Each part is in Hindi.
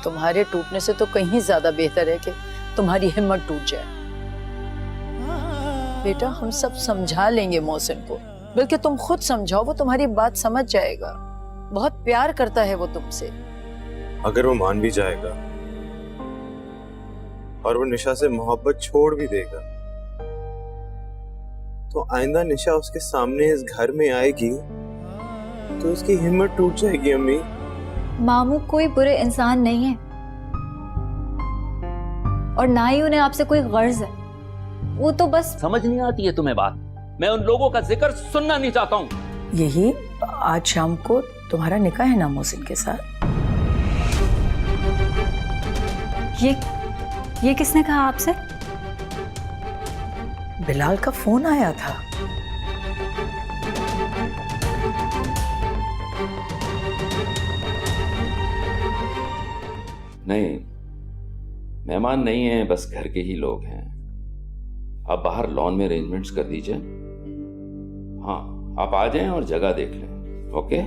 तुम्हारे टूटने से तो कहीं ज्यादा बेहतर है कि तुम्हारी हिम्मत टूट जाए। बेटा, हम सब समझा लेंगे मोहसिन को, बल्कि तुम खुद समझाओ, वो तुम्हारी बात समझ जाएगा। बहुत प्यार करता है वो तुमसे। अगर वो मान भी जाएगा और वो निशा से मोहब्बत छोड़ भी देगा, तो आइंदा निशा उसके सामने इस घर में आएगी तो उसकी हिम्मत टूट जाएगी। अम्मी, मामू कोई बुरे इंसान नहीं है और ना ही उन्हें आपसे कोई गर्ज है। वो तो बस समझ नहीं आती है तुम्हें बात। मैं उन लोगों का जिक्र सुनना नहीं चाहता हूँ। यही आज शाम को तुम्हारा निकाह है ना मोहसिन के साथ? ये किसने कहा आपसे? बिलाल का फोन आया था। नहीं, मेहमान नहीं है, बस घर के ही लोग हैं। आप बाहर लॉन में अरेंजमेंट्स कर दीजिए। हाँ, आप आ जाएं और जगह देख लें। ओके?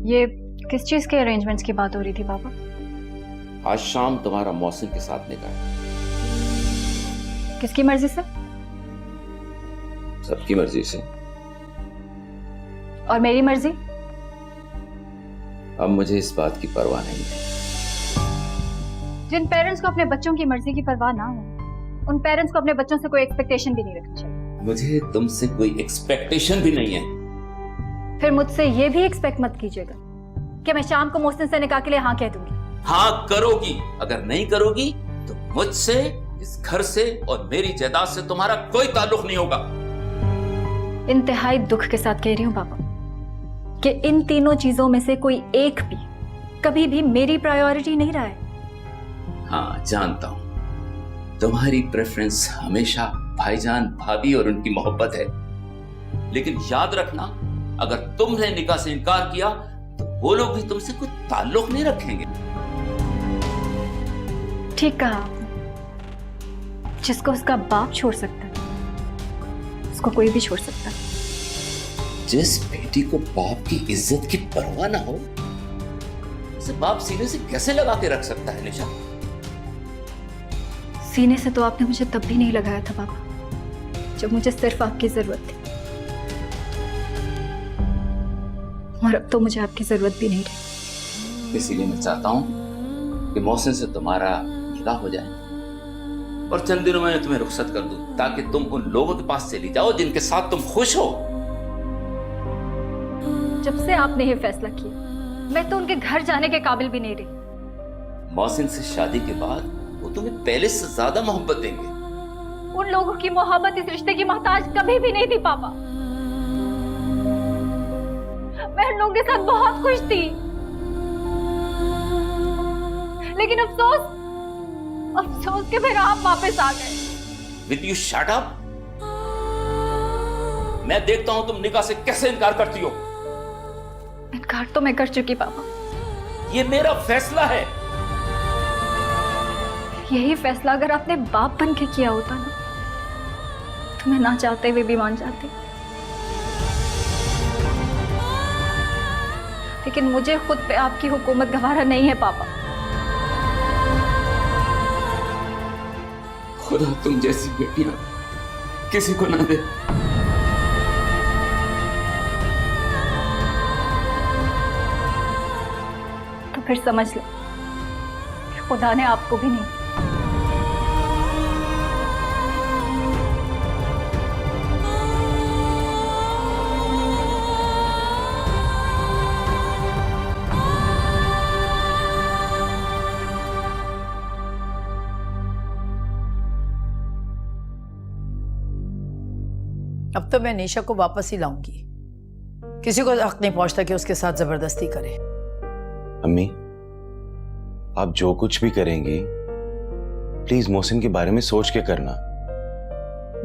ये किस चीज के अरेंजमेंट्स की बात हो रही थी पापा? आज शाम तुम्हारा मोहसिन के साथ निकाह है। किसकी मर्जी से? सबकी मर्जी से। और मेरी मर्जी? अब मुझे इस बात की परवाह नहीं है। जिन पेरेंट्स को अपने बच्चों की मर्जी की परवाह ना हो, उन पेरेंट्स को अपने बच्चों से कोई एक्सपेक्टेशन भी नहीं रखनी चाहिए। मुझे तुमसे कोई एक्सपेक्टेशन भी नहीं है। फिर मुझसे ये भी एक्सपेक्ट मत कीजिएगा कि मैं शाम को मोहसिन से निकाह के लिए हाँ कह दूंगी। हाँ करोगी। अगर नहीं करोगी तो मुझसे, इस घर से और मेरी जायदाद से तुम्हारा कोई ताल्लुक नहीं होगा। इंतहाई दुख के साथ कह रही हूँ पापा कि इन तीनों चीजों में से कोई एक भी कभी भी मेरी प्रायोरिटी नहीं रहा है। हाँ जानता हूं, तुम्हारी प्रेफरेंस हमेशा भाईजान, भाभी और उनकी मोहब्बत है। लेकिन याद रखना, अगर तुमने निकाह से इनकार किया तो वो लोग भी तुमसे कोई ताल्लुक नहीं रखेंगे। ठीक कहा आपने। जिसको उसका बाप छोड़ सकता है, उसको कोई भी छोड़ सकता है। जिस बेटी को बाप की इज्जत की परवाह ना हो, उसे बाप सीने से कैसे लगा के रख सकता है निशा? सीने से तो आपने मुझे तब भी नहीं लगाया था पापा, जब मुझे सिर्फ आपकी जरूरत थी। और अब तो मुझे आपकी जरूरत भी नहीं रही। इसीलिए मैं चाहता हूं कि मोहसिन से तुम्हारा निकाह हो जाए और चंद दिनों में तुम्हें रुखसत कर दूं, ताकि तुम उन लोगों के पास चली जाओ जिनके साथ तुम खुश हो। जब से आपने ये फैसला किया, मैं तो उनके घर जाने के काबिल भी नहीं रही। मोहसिन से शादी के बाद वो तुम्हें पहले से ज्यादा मोहब्बत देंगे। उन लोगों की मोहब्बत इस रिश्ते की मोहताज कभी भी नहीं थी पापा। मैं उन लोगों के साथ बहुत खुश थी, लेकिन अफसोस के फिर आप वापस आ गए। Will you shut up? मैं देखता हूं तुम निकाह से कैसे इनकार करती हो। इनकार तो मैं कर चुकी पापा। ये मेरा फैसला है। यही फैसला अगर आपने बाप बन के किया होता ना, तो मैं ना चाहते हुए भी मान जाती। लेकिन मुझे खुद पे आपकी हुकूमत गवारा नहीं है पापा। खुदा तुम जैसी बेटियां किसी को ना दे। तो फिर समझ लो, खुदा ने आपको भी नहीं। अब तो मैं निशा को वापस ही लाऊंगी। किसी को हक नहीं पहुंचता कि उसके साथ जबरदस्ती करे। अम्मी, आप जो कुछ भी करेंगी प्लीज मोहसिन के बारे में सोच के करना।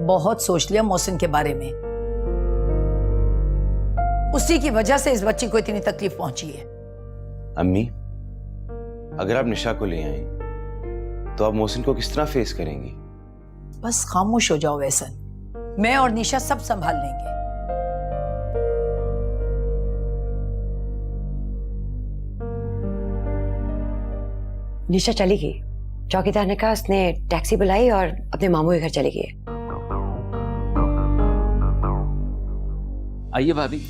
बहुत सोच लिया मोहसिन के बारे में। उसी की वजह से इस बच्ची को इतनी तकलीफ पहुंची है। अम्मी, अगर आप निशा को ले आए तो आप मोहसिन को किस तरह फेस करेंगी? बस खामोश हो जाओ वैसन, मैं और निशा सब संभाल लेंगे। निशा चली गई। चौकीदार ने कहा उसने टैक्सी बुलाई और अपने मामू के घर चली गई। आइए भाभी।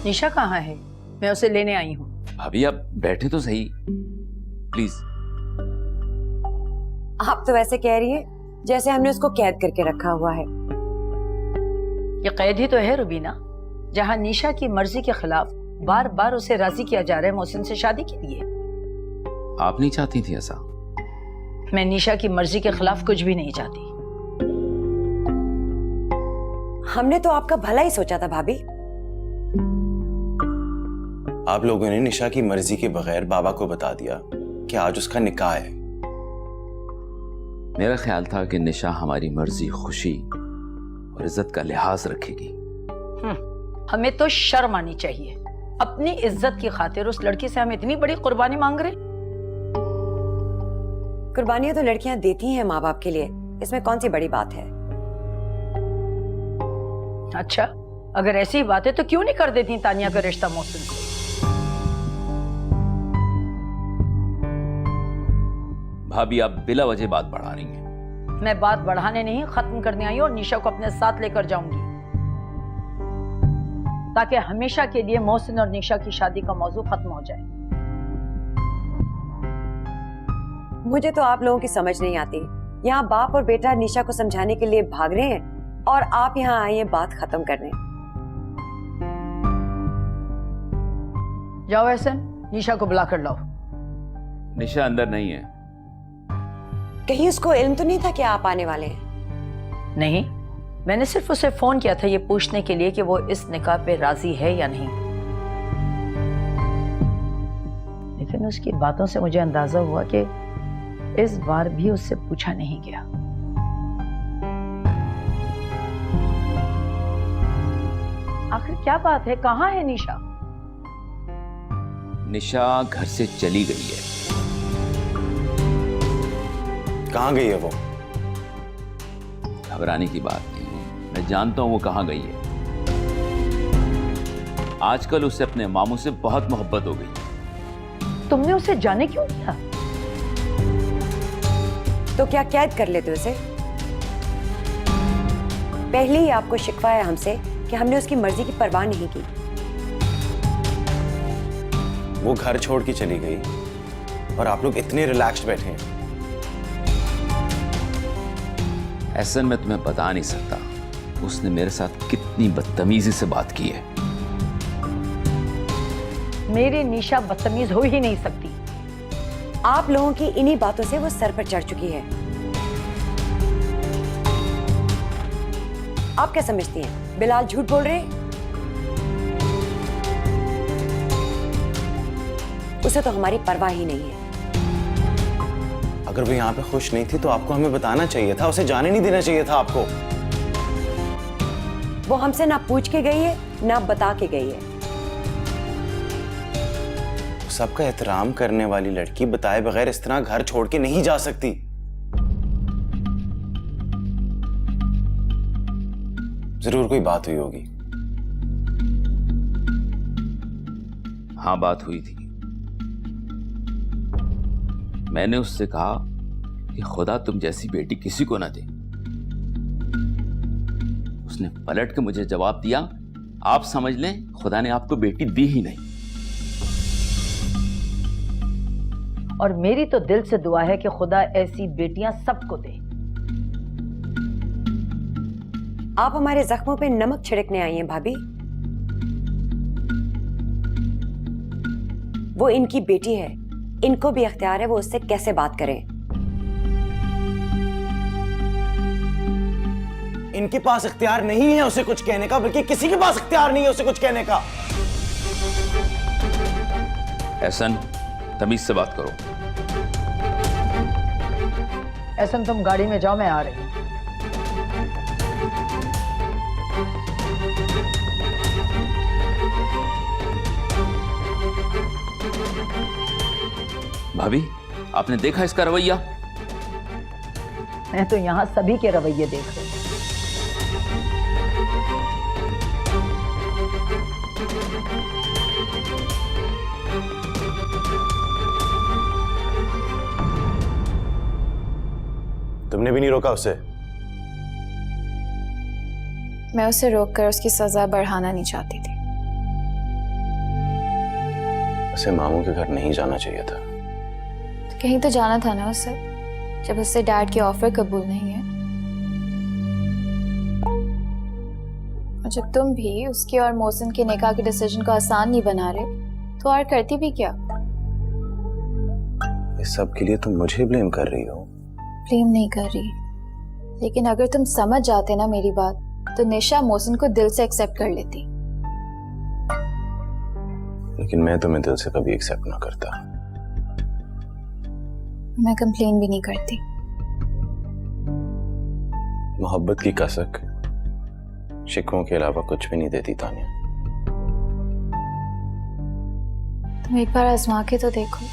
निशा कहाँ है? मैं उसे लेने आई हूँ। भाभी आप बैठे तो सही प्लीज। आप तो वैसे कह रही है जैसे हमने उसको कैद करके रखा हुआ है। ये कैद ही तो है रुबीना, जहाँ निशा की मर्जी के खिलाफ बार बार उसे राजी किया जा रहा है मोहसिन से शादी के लिए। आप नहीं चाहती थी ऐसा? मैं निशा की मर्जी के खिलाफ कुछ भी नहीं चाहती। हमने तो आपका भला ही सोचा था भाभी। आप लोगों ने निशा की मर्जी के बगैर बाबा को बता दिया कि आज उसका निकाह है। मेरा ख्याल था कि निशा हमारी मर्जी, खुशी और इज्जत का लिहाज रखेगी। हमें तो शर्म आनी चाहिए। अपनी इज्जत की खातिर उस लड़की से हम इतनी बड़ी कुर्बानी मांग रहे। कुर्बानियां तो लड़कियां देती हैं माँ बाप के लिए, इसमें कौन सी बड़ी बात है। अच्छा, अगर ऐसी बात है तो क्यों नहीं कर देती तानिया का रिश्ता मोहसिन से? भाभी आप बिला वजह बात बढ़ा रही हैं। मैं बात बढ़ाने नहीं, खत्म करने आई हूं और निशा को अपने साथ लेकर जाऊंगी, ताकि हमेशा के लिए मोहसिन और निशा की शादी का मौजू खत्म हो जाए। मुझे तो आप लोगों की समझ नहीं आती। यहाँ बाप और बेटा निशा को समझाने के लिए भाग रहे हैं और आप यहाँ आए हैं बात खत्म करने। जाओ एहसन, निशा को बुला कर लाओ। निशा अंदर नहीं है। कहीं उसको इल्म तो नहीं था कि आप आने वाले हैं? नहीं, मैंने सिर्फ उसे फोन किया था ये पूछने के लिए कि वो इस निकाह पे राजी है या नहीं। लेकिन उसकी बातों से मुझे अंदाजा हुआ कि इस बार भी उससे पूछा नहीं गया। आखिर क्या बात है? कहाँ है निशा? निशा घर से चली गई है। कहाँ गई है वो? घबराने की बात नहीं है, मैं जानता हूं वो कहां गई है। आजकल उससे अपने मामू से बहुत मोहब्बत हो गई। तुमने उसे जाने क्यों दिया? तो क्या कैद कर लेते उसे? पहले ही आपको शिकवा है हमसे कि हमने उसकी मर्जी की परवाह नहीं की। वो घर छोड़ के चली गई और आप लोग इतने रिलैक्स्ड बैठे हैं। ऐसा मैं तुम्हें बता नहीं सकता उसने मेरे साथ कितनी बदतमीजी से बात की है। मेरी निशा बदतमीज हो ही नहीं सकती। आप लोगों की इन्हीं बातों से वो सर पर चढ़ चुकी है। आप क्या समझती हैं? बिलाल झूठ बोल रहे हैं? उसे तो हमारी परवाह ही नहीं है। अगर वो यहाँ पे खुश नहीं थी तो आपको हमें बताना चाहिए था, उसे जाने नहीं देना चाहिए था आपको। वो हमसे ना पूछ के गई है ना बता के गई है। सबका एहतराम करने वाली लड़की बताए बगैर इस तरह घर छोड़ के नहीं जा सकती। जरूर कोई बात हुई होगी। हाँ, बात हुई थी। मैंने उससे कहा कि खुदा तुम जैसी बेटी किसी को ना दे। उसने पलट के मुझे जवाब दिया, आप समझ लें खुदा ने आपको बेटी दी ही नहीं। और मेरी तो दिल से दुआ है कि खुदा ऐसी बेटियां सबको दे। आप हमारे जख्मों पे नमक छिड़कने आई हैं भाभी। वो इनकी बेटी है, इनको भी अख्तियार है वो उससे कैसे बात करें। इनके पास इख्तियार नहीं है उसे कुछ कहने का, बल्कि किसी के पास इख्तियार नहीं है उसे कुछ कहने का। एहसन, तमीज से बात करो। एहसन, तुम गाड़ी में जाओ, मैं आ रही हूं। भाभी, आपने देखा इसका रवैया? मैं तो यहां सभी के रवैये देख रही हूं। तुमने भी नहीं रोका उसे? मैं उसे रोककर उसकी सजा बढ़ाना नहीं चाहती थी। उसे मामू के घर नहीं जाना चाहिए था। तो कहीं तो जाना था ना उसे, जब उससे डैड की ऑफर कबूल नहीं है। और जब तुम भी उसकी और मोहसिन के निकाह के डिसीजन को आसान नहीं बना रहे, तो और करती भी क्या? इस सब के लिए तुम मुझे ब्लेम कर रही हो? ब्लेम नहीं कर रही, लेकिन अगर तुम समझ जाते ना मेरी बात, तो निशा मोहसिन को दिल से एक्सेप्ट कर लेती। लेकिन मैं तुम्हें दिल से कभी एक्सेप्ट ना करता। मैं कंप्लेन भी नहीं करती। मोहब्बत की कसक शिकवों के अलावा कुछ भी नहीं देती तानिया। तुम एक बार आजमा के तो देखो।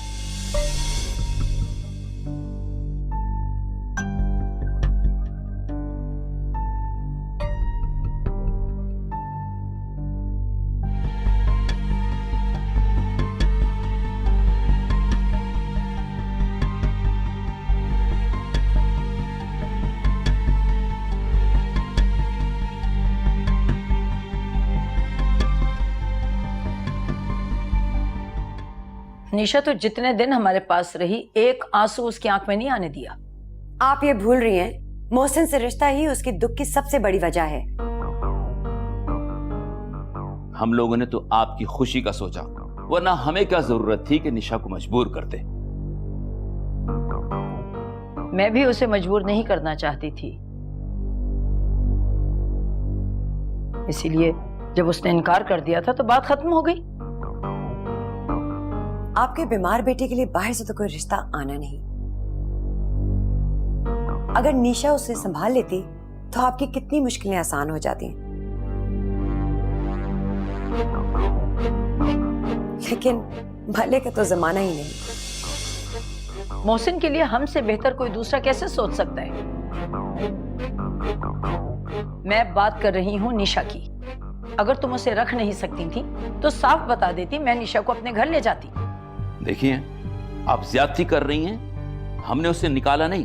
निशा तो जितने दिन हमारे पास रही, एक आंसू उसकी आंख में नहीं आने दिया। आप ये भूल रही हैं, मोहसिन से रिश्ता ही उसकी दुख की सबसे बड़ी वजह है। हम लोगों ने तो आपकी खुशी का सोचा, वरना हमें क्या जरूरत थी कि निशा को मजबूर करते। मैं भी उसे मजबूर नहीं करना चाहती थी, इसीलिए जब उसने इनकार कर दिया था तो बात खत्म हो गई। आपके बीमार बेटे के लिए बाहर से तो कोई रिश्ता आना नहीं। अगर निशा उसे संभाल लेती तो आपकी कितनी मुश्किलें आसान हो जाती। लेकिन भले का तो जमाना ही नहीं। मोहसिन के लिए हमसे बेहतर कोई दूसरा कैसे सोच सकता है? मैं बात कर रही हूँ निशा की। अगर तुम उसे रख नहीं सकती थी तो साफ बता देती, मैं निशा को अपने घर ले जाती। देखिए, आप ज्यादती कर रही हैं। हमने उसे निकाला नहीं।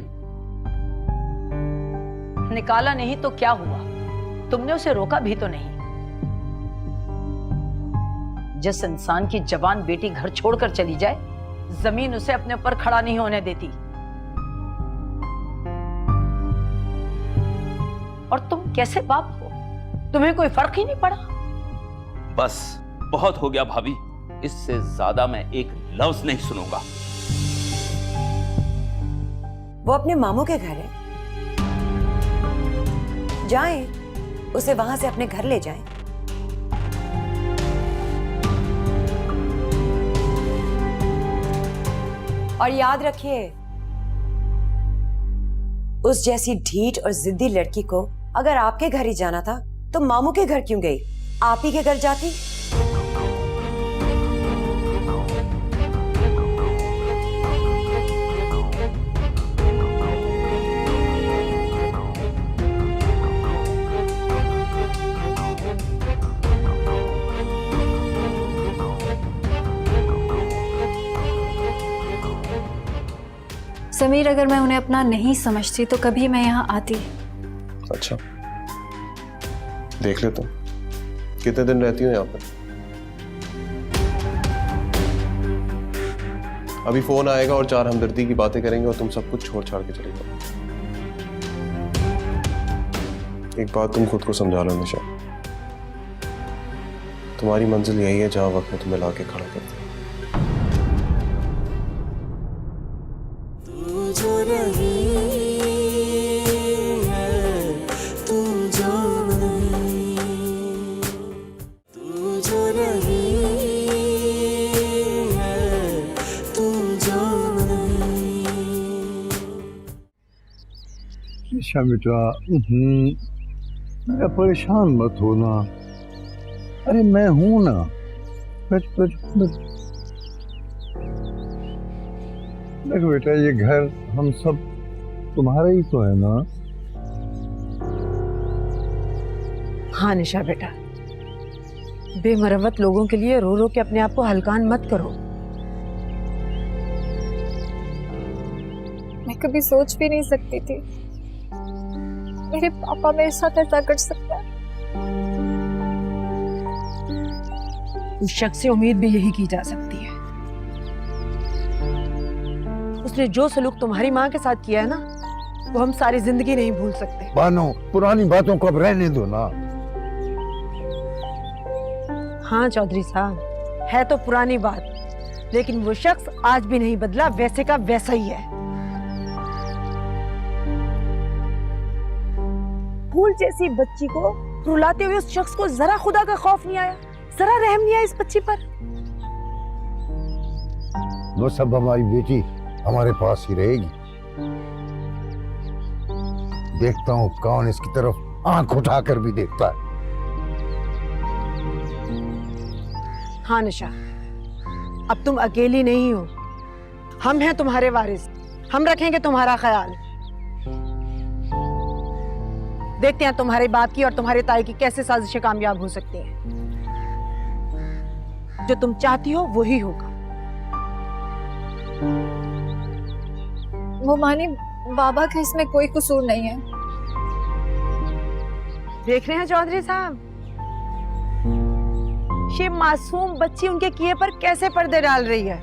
निकाला नहीं तो क्या हुआ? तुमने उसे रोका भी तो नहीं। जिस इंसान की जवान बेटी घर छोड़कर चली जाए, जमीन उसे अपने ऊपर खड़ा नहीं होने देती। और तुम कैसे बाप हो? तुम्हें कोई फर्क ही नहीं पड़ा? बस बहुत हो गया भाभी, इससे ज्यादा मैं एक लफ्ज नहीं सुनूंगा। वो अपने मामू के घर है, जाएं, उसे वहां से अपने घर ले जाएं। और याद रखिए, उस जैसी ढीठ और जिद्दी लड़की को अगर आपके घर ही जाना था तो मामू के घर क्यों गई? आप ही के घर जाती। समीर, अगर मैं उन्हें अपना नहीं समझती तो कभी मैं यहाँ आती। अच्छा, देख ले तुम कितने दिन रहती हो यहाँ पर। अभी फोन आएगा और 4 हमदर्दी की बातें करेंगे और तुम सब कुछ छोड़ छाड़ के चले जाओ। एक बात तुम खुद को समझा लो निशा, तुम्हारी मंजिल यही है जहां वक्त में तुम्हें लाके खड़ा करते हैं। निशा बेटा, मेरा परेशान मत होना। अरे मैं हूं ना, बस देख बेटा, ये घर हम सब तुम्हारा ही तो है ना। हाँ निशा बेटा, बेमरवत लोगों के लिए रो रो के अपने आप को हलकान मत करो। मैं कभी सोच भी नहीं सकती थी मेरे पापा मेरे साथ ऐसा कर सकता है? उस शख्स से उम्मीद भी यही की जा सकती है। उसने जो सलूक तुम्हारी माँ के साथ किया है ना, वो हम सारी जिंदगी नहीं भूल सकते। बानो, पुरानी बातों को अब रहने दो ना। हाँ चौधरी साहब, है तो पुरानी बात, लेकिन वो शख्स आज भी नहीं बदला, वैसे का वैसा ही है। फूल जैसी बच्ची को रुलाते हुए उस शख्स को जरा खुदा का खौफ नहीं आया, जरा रहम नहीं आया इस बच्ची पर। वो सब हमारी बेटी हमारे पास ही रहेगी। देखता हूँ कौन इसकी तरफ आंख उठाकर भी देखता है। हाँ निशा, अब तुम अकेली नहीं हो, हम हैं तुम्हारे वारिस, हम रखेंगे तुम्हारा ख्याल। देखते हैं तुम्हारे बाप की और तुम्हारे ताई की कैसे साजिशें कामयाब हो सकती हैं। जो तुम चाहती हो वही होगा। वो मानी बाबा का इसमें कोई कसूर नहीं है। देख रहे हैं चौधरी साहब, ये मासूम बच्ची उनके किए पर कैसे पर्दे डाल रही है।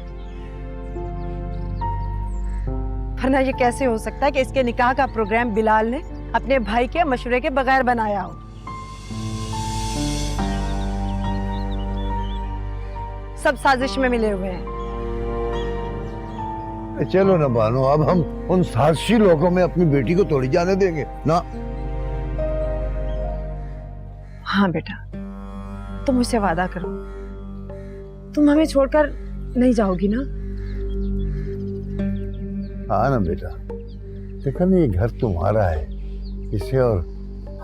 वरना ये कैसे हो सकता है कि इसके निकाह का प्रोग्राम बिलाल ने अपने भाई के मशवरे के बगैर बनाया हो। सब साजिश में मिले हुए हैं। चलो ना बानो, अब हम उन साजिशी लोगों में अपनी बेटी को थोड़ी जाने देंगे ना। हाँ बेटा, तुम मुझसे वादा करो, तुम हमें छोड़कर नहीं जाओगी ना? हाँ ना बेटा, देखो ना, ये घर तुम्हारा है, इसे और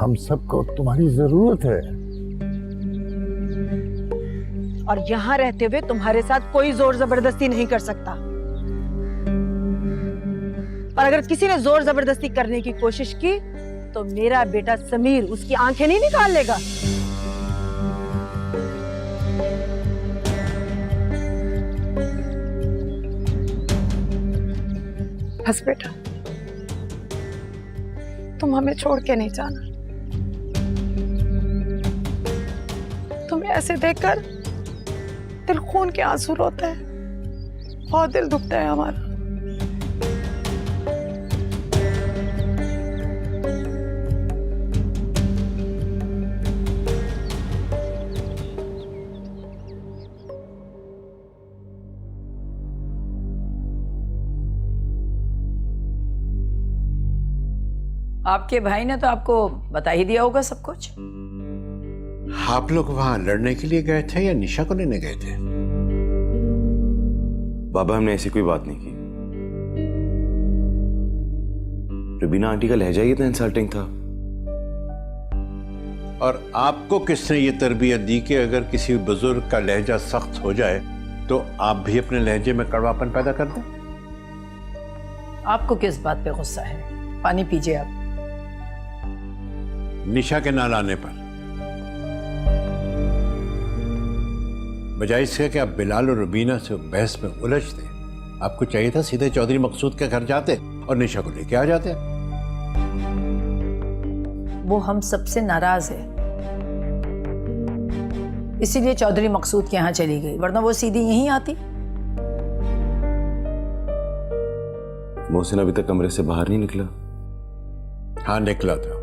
हम सबको तुम्हारी जरूरत है। और यहाँ रहते हुए तुम्हारे साथ कोई जोर जबरदस्ती नहीं कर सकता। और अगर किसी ने जोर जबरदस्ती करने की कोशिश की तो मेरा बेटा समीर उसकी आंखें नहीं निकाल लेगा। बस बेटा, तुम हमें छोड़ के नहीं जाना। तुम्हें ऐसे देखकर दिल खून के आंसू रोता है, बहुत दिल दुखता है हमारा। आपके भाई ने तो आपको बता ही दिया होगा सब कुछ। आप लोग वहां लड़ने के लिए गए थे या निशा को लेने गए थे? बाबा, हमने ऐसी कोई बात नहीं की। रुबीना आंटी का लहजा ही इतना इंसल्टिंग था। और आपको किसने ये तरबियत दी कि अगर किसी बुजुर्ग का लहजा सख्त हो जाए तो आप भी अपने लहजे में कड़वापन पैदा कर दें? आपको किस बात पे गुस्सा है? पानी पीजिए आप। निशा के ना लाने पर बजाय इसके कि आप बिलाल और रुबीना से बहस में उलझते, आपको चाहिए था सीधे चौधरी मकसूद के घर जाते और निशा को लेके आ जाते। वो हम सबसे नाराज है, इसीलिए चौधरी मकसूद के यहाँ चली गई, वरना वो सीधी यहीं आती। मोहसिन अभी तक कमरे से बाहर नहीं निकला। हाँ, निकला था।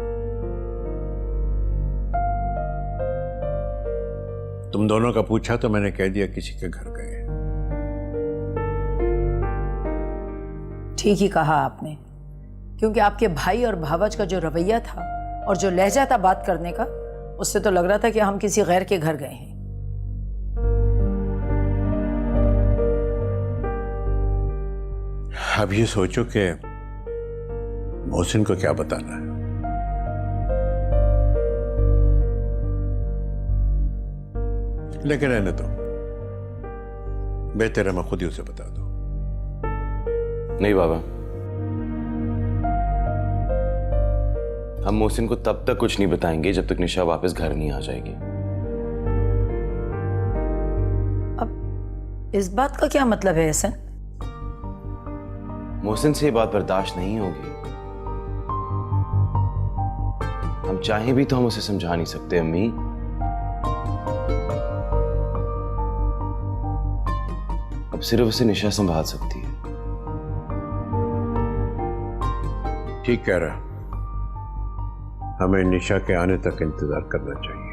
तुम दोनों का पूछा तो मैंने कह दिया किसी के घर गए। ठीक ही कहा आपने, क्योंकि आपके भाई और भावज का जो रवैया था और जो लहजा था बात करने का, उससे तो लग रहा था कि हम किसी गैर के घर गए हैं। अब ये सोचो कि मोहसिन को क्या बताना है। लेकिन रहने दो, बेहतर है मैं खुद ही उसे बता दूं। नहीं बाबा, हम मोहसिन को तब तक कुछ नहीं बताएंगे जब तक निशा वापस घर नहीं आ जाएगी। अब इस बात का क्या मतलब है एहसन? मोहसिन से ये बात बर्दाश्त नहीं होगी। चाहे भी तो हम उसे समझा नहीं सकते अम्मी। अब सिर्फ उसे निशा संभाल सकती है। ठीक कह रहा, हमें निशा के आने तक इंतजार करना चाहिए।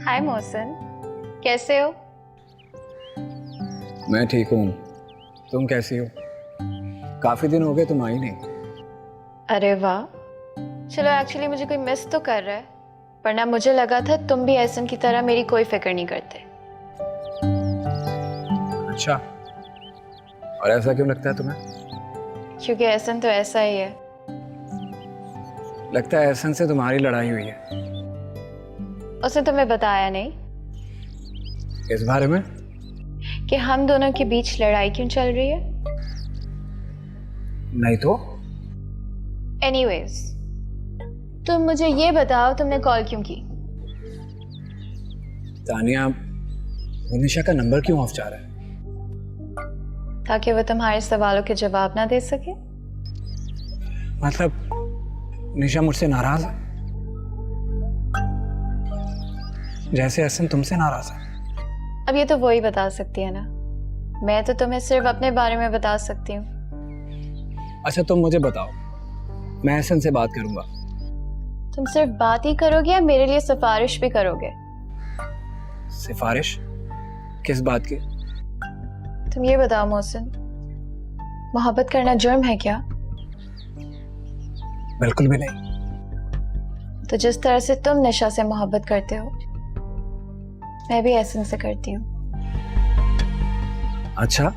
हाय मोहसिन, कैसे हो? मैं ठीक हूँ, तुम कैसी हो? काफी दिन हो गए तुम आई नहीं। अरे वाह, चलो एक्चुअली मुझे कोई मिस तो कर रहा है, वरना मुझे लगा था तुम भी एहसन की तरह मेरी कोई फिक्र नहीं करते। अच्छा, और ऐसा क्यों लगता है तुम्हें? क्योंकि एहसन तो ऐसा ही है। लगता है एहसन से तुम्हारी लड़ाई हुई है। उसने तुम्हें बताया नहीं इस बारे में कि हम दोनों के बीच लड़ाई क्यों चल रही है? नहीं तो एनीवेज, तुम मुझे ये बताओ तुमने कॉल क्यों की? तानिया, वो निशा का नंबर क्यों ऑफ जा रहा है? ताकि वो तुम्हारे सवालों के जवाब ना दे सके। मतलब निशा मुझसे नाराज है, जैसे एहसन तुमसे नाराज है। अब ये तो वो ही बता सकती है ना, मैं तो तुम्हें सिर्फ अपने बारे में बता सकती हूँ। अच्छा तुम मुझे बताओ, मैं एहसन से बात करूंगा। तुम सिर्फ बात ही करोगे या मेरे लिए सिफारिश भी करोगे? सिफारिश? किस बात की? तुम ये बताओ मोहसिन, मोहब्बत करना जुर्म है क्या? बिल्कुल भी नहीं। तो जिस तरह से तुम निशा से मोहब्बत करते हो, मैं भी एहसन से करती हूँ। अच्छा,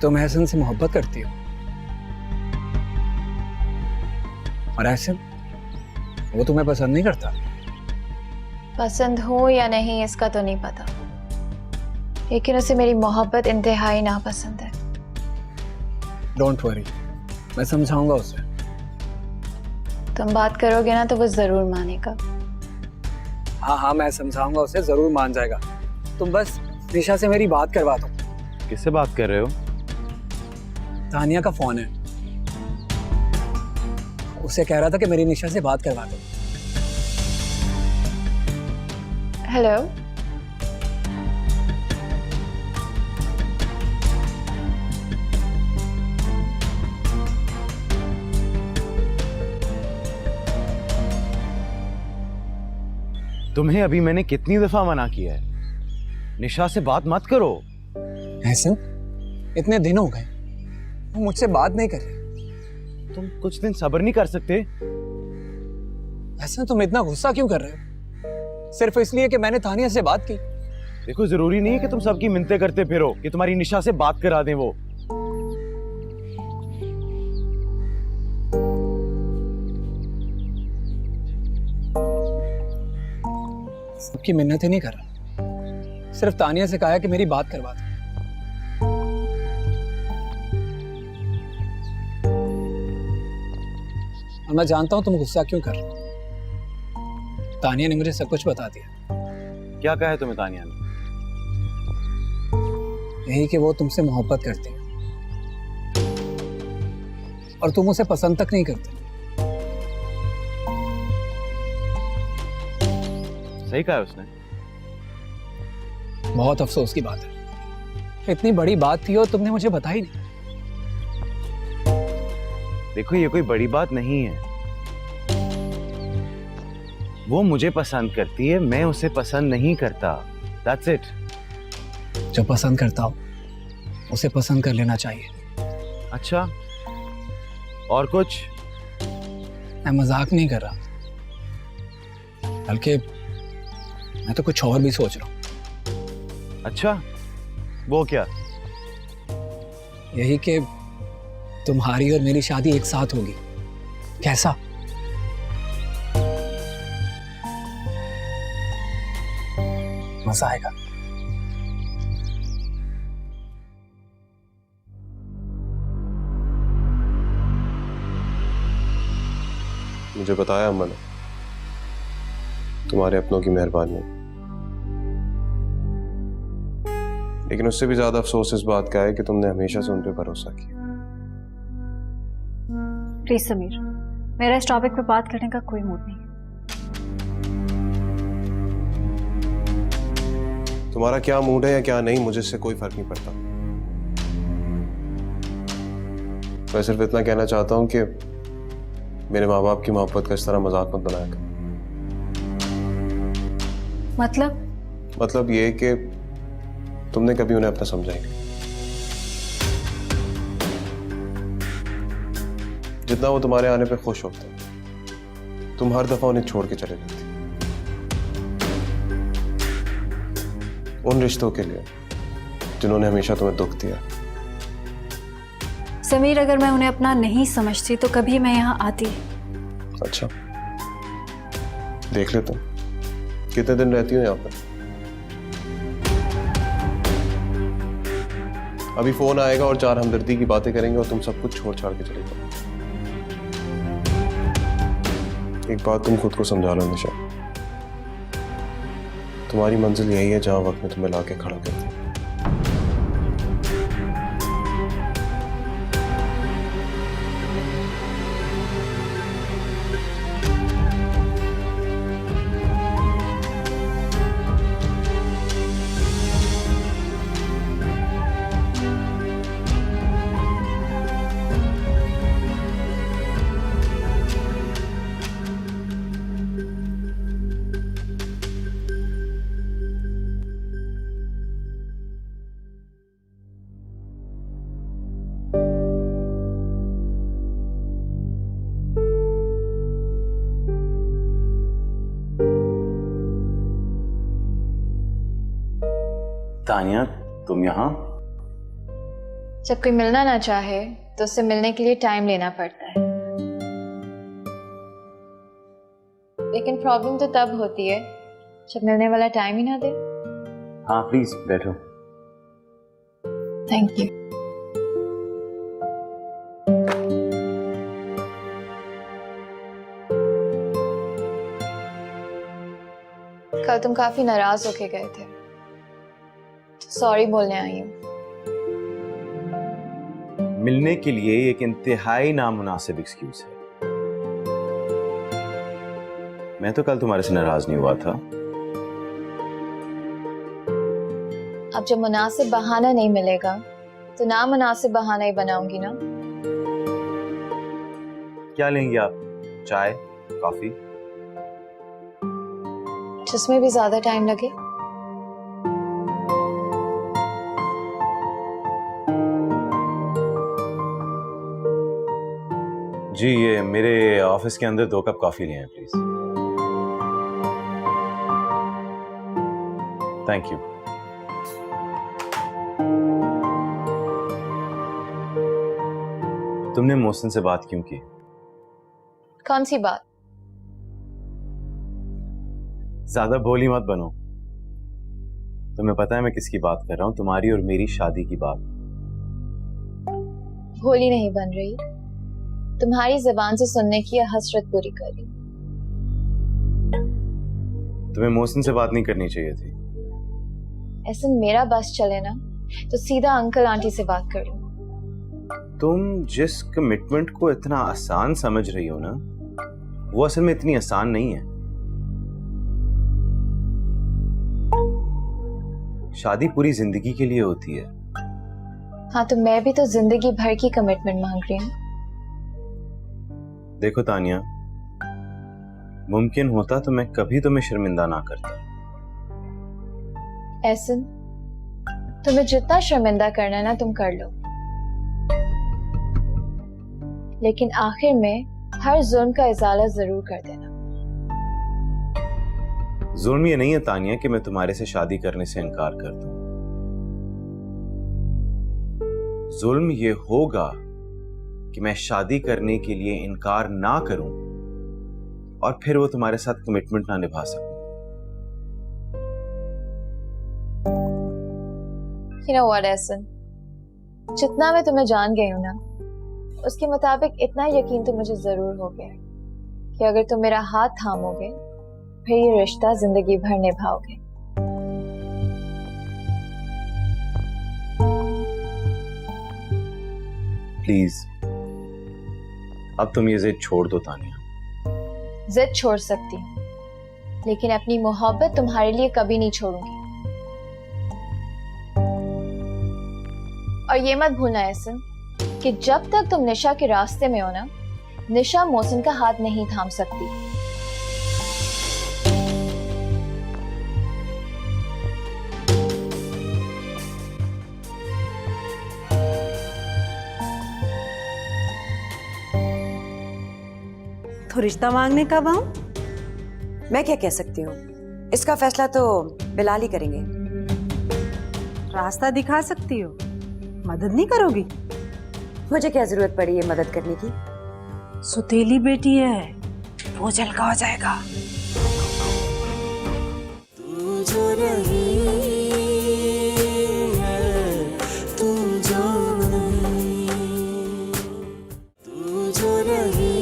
तुम एहसन से मोहब्बत करती हो और एहसन वो तुम्हें पसंद नहीं करता? पसंद हो या नहीं इसका तो नहीं पता, लेकिन उसे मेरी मोहब्बत इंतहाई नापसंद है। डोंट वरी, मैं समझाऊंगा उसे। तुम बात करोगे ना तो वो जरूर मानेगा। हाँ, मैं समझाऊंगा उसे, जरूर मान जाएगा। तुम बस निशा से मेरी बात करवा दो। किससे बात कर रहे हो? तानिया का फोन है, उसे कह रहा था कि मेरी निशा से बात करवा दो। हेलो, तुम्हें अभी मैंने कितनी दफा मना किया है, निशा से बात मत करो। एहसन, इतने दिन हो गए वो मुझसे बात नहीं कर रही। तुम कुछ दिन सब्र नहीं कर सकते? एहसन, तुम इतना गुस्सा क्यों कर रहे हो? सिर्फ इसलिए कि मैंने तानिया से बात की? देखो, जरूरी नहीं है कि तुम सबकी मिन्नतें करते फिरो कि तुम्हारी निशा से बात करा दें वो। सबकी मिन्नत ही नहीं कर रहा, सिर्फ तानिया से कहा है कि मेरी बात करवा दो। और मैं जानता हूं तुम गुस्सा क्यों कर रहे हो। तानिया ने मुझे सब कुछ बता दिया। क्या कहा है तुम्हें तानिया ने? यही कि वो तुमसे मोहब्बत करती है और तुम उसे पसंद तक नहीं करते। सही कहा है उसने। बहुत अफसोस की बात है, इतनी बड़ी बात थी और तुमने मुझे बताई नहीं। देखो, ये कोई बड़ी बात नहीं है। वो मुझे पसंद करती है, मैं उसे पसंद नहीं करता। That's it. जो पसंद करता हो उसे पसंद कर लेना चाहिए। अच्छा, और कुछ? मैं मजाक नहीं कर रहा, बल्कि मैं तो कुछ और भी सोच रहा हूँ। अच्छा, वो क्या? यही कि तुम्हारी और मेरी शादी एक साथ होगी कैसा? मजा आएगा। मुझे बताया अम्मा ने, तुम्हारे अपनों की मेहरबानी है, लेकिन उससे भी ज्यादा अफसोस इस बात का है कि तुमने हमेशा से उन पे भरोसा किया। प्लीज समीर, मेरा इस टॉपिक पे बात करने का कोई मूड नहीं। तुम्हारा क्या मूड है या क्या नहीं, मुझे इससे कोई फर्क नहीं पड़ता। मैं सिर्फ इतना कहना चाहता हूं कि मेरे माँ बाप की मोहब्बत का इस तरह मजाक मत बनाया कर। मतलब ये कि तुमने कभी उन्हें अपना समझा ही नहीं। जितना वो तुम्हारे आने पे खुश होते, तुम हर दफा उन्हें छोड़ के चले जाते, उन रिश्तों के लिए जिन्होंने हमेशा तुम्हें दुख दिया। समीर, अगर मैं उन्हें अपना नहीं समझती तो कभी मैं यहाँ आती। अच्छा, देख ले तुम कितने दिन रहती हो यहाँ पर। अभी फोन आएगा और 4 हमदर्दी की बातें करेंगे और तुम सब कुछ छोड़ छाड़ के चले जाओ। एक बात तुम खुद को समझा लो निशा, तुम्हारी मंजिल यही है जहां वक्त में तुम्हें लाके खड़ा कर दिया। तानिया, तुम यहाँ? जब कोई मिलना ना चाहे तो उससे मिलने के लिए टाइम लेना पड़ता है, लेकिन प्रॉब्लम तो तब होती है जब मिलने वाला टाइम ही ना दे। हाँ प्लीज बैठो। Thank you. कल तुम काफी नाराज होके गए थे, सॉरी बोलने आई हूँ। मिलने के लिए एक इंतहाई नामुनासिब एक्सक्यूज है। मैं तो कल तुम्हारे से नाराज नहीं हुआ था। अब जब मुनासिब बहाना नहीं मिलेगा तो नामुनासिब बहाना ही बनाऊंगी ना। क्या लेंगी आप? चाय, कॉफी? जिसमें भी ज्यादा टाइम लगे। जी, ये मेरे ऑफिस के अंदर 2 कप कॉफी लिए हैं प्लीज। Thank you. तुमने मोहसिन से बात क्यों की? कौन सी बात? ज्यादा भोली मत बनो। तुम्हें पता है मैं किसकी बात कर रहा हूं? तुम्हारी और मेरी शादी की बात। भोली नहीं बन रही, तुम्हारी जुबान से सुनने की हसरत पूरी कर रही। तुम्हें मोहसिन से बात नहीं करनी चाहिए थी। ऐसे मेरा बस चले ना तो सीधा अंकल आंटी से बात कर लूं। तुम जिस कमिटमेंट को इतना आसान समझ रही हो ना, वो असल में इतनी आसान नहीं है। शादी पूरी जिंदगी के लिए होती है। हाँ, तो मैं भी तो जिंदगी भर की कमिटमेंट मांग रही हूँ। देखो तानिया, मुमकिन होता तो मैं कभी तुम्हें शर्मिंदा ना करता। एहसन, तुम्हें जितना शर्मिंदा करना है ना तुम कर लो, लेकिन आखिर में हर जुल्म का इजाला जरूर कर देना। जुल्म ये नहीं है तानिया कि मैं तुम्हारे से शादी करने से इनकार कर दूं। जुल्म ये होगा कि मैं शादी करने के लिए इनकार ना करूं और फिर वो तुम्हारे साथ कमिटमेंट ना निभा सकूं। You know what, एहसन, जितना मैं तुम्हें जान गई हूं ना, उसके मुताबिक इतना यकीन तो मुझे जरूर हो गया है कि अगर तुम मेरा हाथ थामोगे फिर ये रिश्ता जिंदगी भर निभाओगे। प्लीज अब तुम ये जिद छोड़ दो तानिया। जिद छोड़ सकती हूँ, लेकिन अपनी मोहब्बत तुम्हारे लिए कभी नहीं छोड़ूंगी। और ये मत भूलना एहसन कि जब तक तुम निशा के रास्ते में हो ना, निशा मोहसिन का हाथ नहीं थाम सकती। तो रिश्ता मांगने कब आऊं? मैं क्या कह सकती हूँ, इसका फैसला तो बिलाल ही करेंगे। रास्ता दिखा सकती हो, मदद नहीं करोगी? मुझे क्या जरूरत पड़ी है मदद करने की? सुतेली बेटी है, वो जलका हो जाएगा। तू जो नहीं है, तू जो नहीं, तू जो नहीं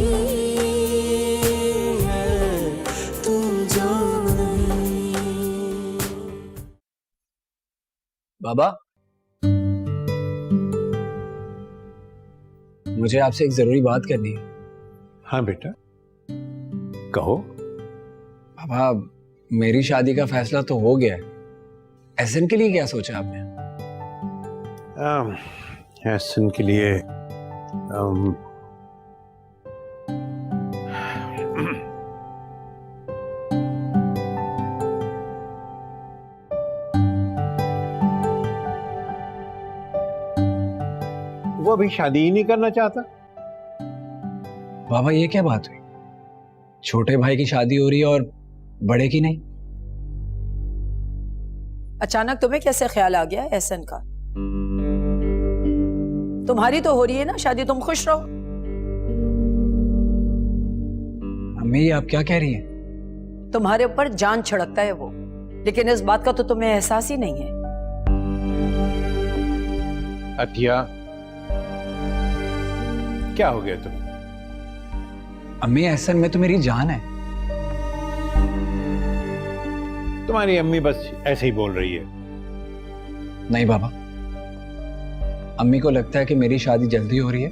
है, तू जो नहीं। बाबा, मुझे आपसे एक जरूरी बात करनी है। हाँ बेटा, कहो। बाबा, मेरी शादी का फैसला तो हो गया है, एहसन के लिए क्या सोचा आपने? एहसन के लिए वो अभी शादी ही नहीं करना चाहता। बाबा, ये क्या बात हुई? छोटे भाई की शादी हो रही है और बड़े की नहीं। अचानक तुम्हें कैसे ख्याल आ गया एहसन का? तुम्हारी तो हो रही है ना शादी, तुम खुश रहो। अम्मी, आप क्या कह रही हैं? तुम्हारे ऊपर जान छिड़कता है वो, लेकिन इस बात का तो तुम्हें एहसास ही नहीं है। अतिया, क्या हो गया तुम? अम्मी, एहसन में तो मेरी जान है। तुम्हारी अम्मी बस ऐसे ही बोल रही है। नहीं बाबा, अम्मी को लगता है कि मेरी शादी जल्दी हो रही है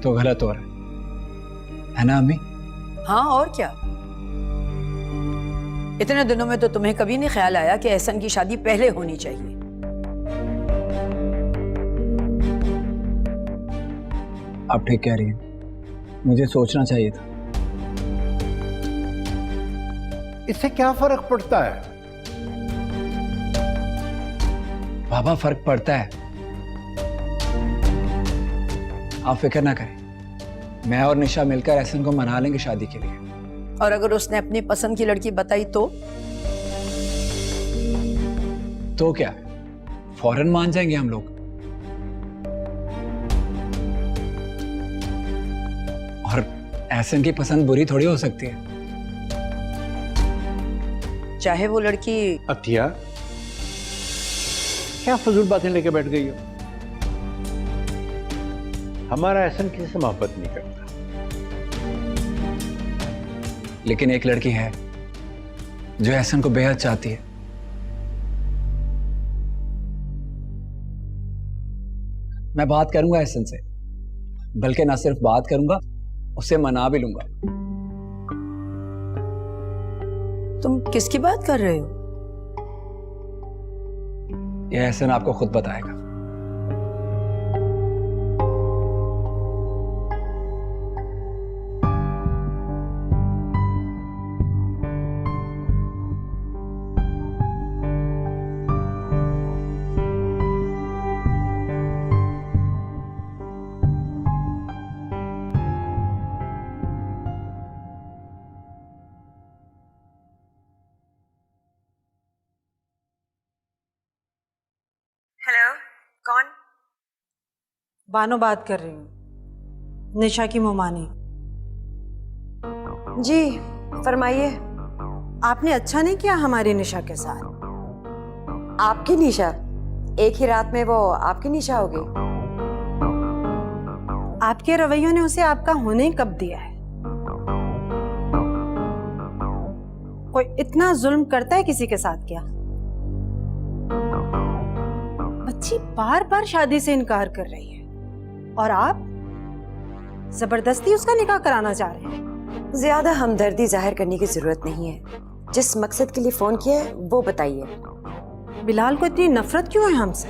तो गलत हो रहा है ना अम्मी? हाँ, और क्या। इतने दिनों में तो तुम्हें कभी नहीं ख्याल आया कि एहसन की शादी पहले होनी चाहिए। आप ठीक कह रही हैं, मुझे सोचना चाहिए था। इससे क्या फर्क पड़ता है? बाबा, फर्क पड़ता है। आप फिक्र ना करें, मैं और निशा मिलकर एहसन को मना लेंगे शादी के लिए। और अगर उसने अपनी पसंद की लड़की बताई तो क्या, फौरन मान जाएंगे हम लोग। और एहसन की पसंद बुरी थोड़ी हो सकती है। चाहे वो लड़की। अतिया, क्या फजूल बातें लेके बैठ गई हो? हमारा एहसन किसी से मोहब्बत नहीं करता। लेकिन एक लड़की है जो एहसन को बेहद चाहती है। मैं बात करूंगा एहसन से, बल्कि ना सिर्फ बात करूंगा, उसे मना भी लूंगा। तुम किसकी बात कर रहे हो? यह एहसन आपको खुद बताएगा। हेलो, कौन? बानो बात कर रही हूँ। निशा की मुमानी। जी फरमाइए। आपने अच्छा नहीं किया हमारी निशा के साथ। आपकी निशा? एक ही रात में वो आपकी निशा हो गई? आपके रवैयों ने उसे आपका होने ही कब दिया है? कोई इतना जुल्म करता है किसी के साथ क्या? बच्ची बार बार शादी से इनकार कर रही है और आप जबरदस्ती उसका निकाह कराना चाह रहे हैं। ज्यादा हमदर्दी जाहिर करने की जरूरत नहीं है। जिस मकसद के लिए फोन किया है वो बताइए। बिलाल को इतनी नफरत क्यों है हमसे?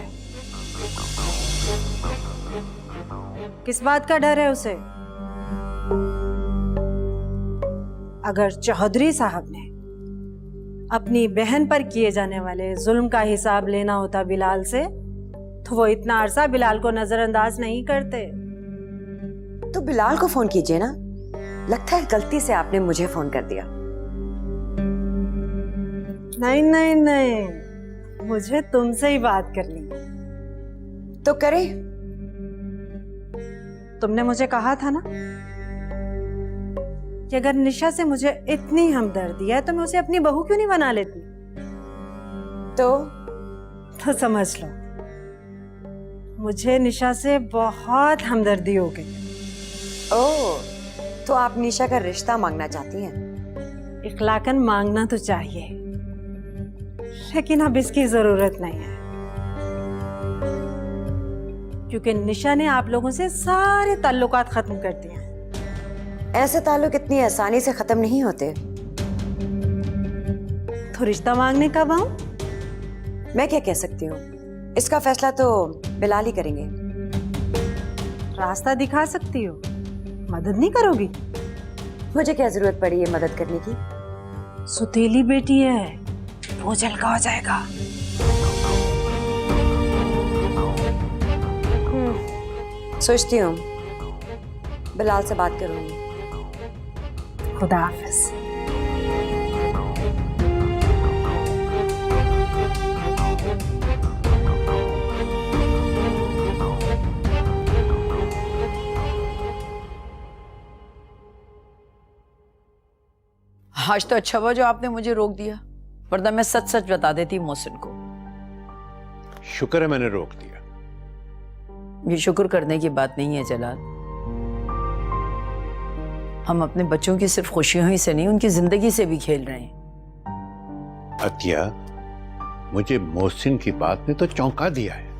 किस बात का डर है उसे? अगर चौधरी साहब ने अपनी बहन पर किए जाने वाले जुल्म का हिसाब लेना होता बिलाल से, तो वो इतना अरसा बिलाल को नजरअंदाज नहीं करते। तो बिलाल को फोन कीजिए ना। लगता है गलती से आपने मुझे फोन कर दिया। नहीं नहीं नहीं, मुझे तुमसे ही बात करनी है। तो करे। तुमने मुझे कहा था ना कि अगर निशा से मुझे इतनी हमदर्दी है तो मैं उसे अपनी बहू क्यों नहीं बना लेती? तो समझ लो, मुझे निशा से बहुत हमदर्दी हो गई। ओह, तो आप निशा का रिश्ता मांगना चाहती हैं? इखलाकन मांगना तो चाहिए, लेकिन अब इसकी जरूरत नहीं है, क्योंकि निशा ने आप लोगों से सारे ताल्लुकात खत्म कर दिए हैं। ऐसे ताल्लुक इतनी आसानी से खत्म नहीं होते। तो रिश्ता मांगने कब आऊं? मैं क्या कह सकती हूँ? इसका फैसला तो बिलाल ही करेंगे। रास्ता दिखा सकती हो, मदद नहीं करोगी? मुझे क्या जरूरत पड़ी है मदद करने की? सुतीली बेटी है, वो जलका हो जाएगा। सोचती हूँ बिलाल से बात करूंगी। खुदा हाफिज। आज तो अच्छा हुआ जो आपने मुझे रोक दिया, वरना मैं सच सच बता देती मोहसिन को। शुक्र है मैंने रोक दिया। ये शुक्र करने की बात नहीं है जलाल। हम अपने बच्चों की सिर्फ खुशियों ही से नहीं, उनकी जिंदगी से भी खेल रहे हैं। अतिया, मुझे मोहसिन की बात ने तो चौंका दिया है।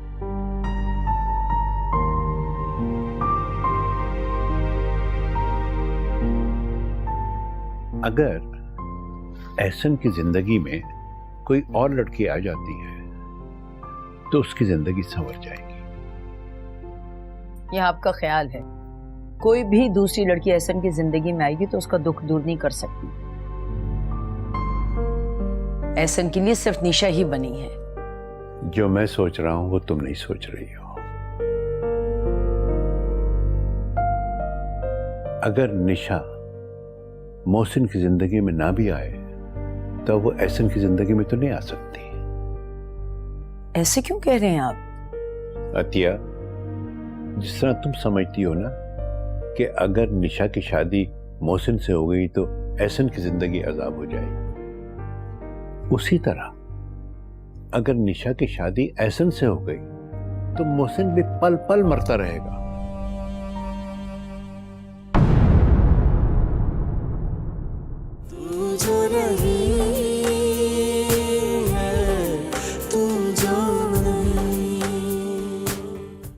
अगर एहसन की जिंदगी में कोई और लड़की आ जाती है तो उसकी जिंदगी संवर जाएगी। यह आपका ख्याल है। कोई भी दूसरी लड़की एहसन की जिंदगी में आएगी तो उसका दुख दूर नहीं कर सकती। एहसन के लिए सिर्फ निशा ही बनी है। जो मैं सोच रहा हूं वो तुम नहीं सोच रही हो। अगर निशा मोहसिन की जिंदगी में ना भी आए तो वो एहसन की जिंदगी में तो नहीं आ सकती। ऐसे क्यों कह रहे हैं आप? अतिया, जिस तरह तुम समझती हो ना कि अगर निशा की शादी मोहसिन से हो गई तो एहसन की जिंदगी अजाब हो जाएगी, उसी तरह अगर निशा की शादी एहसन से हो गई तो मोहसिन भी पल पल मरता रहेगा।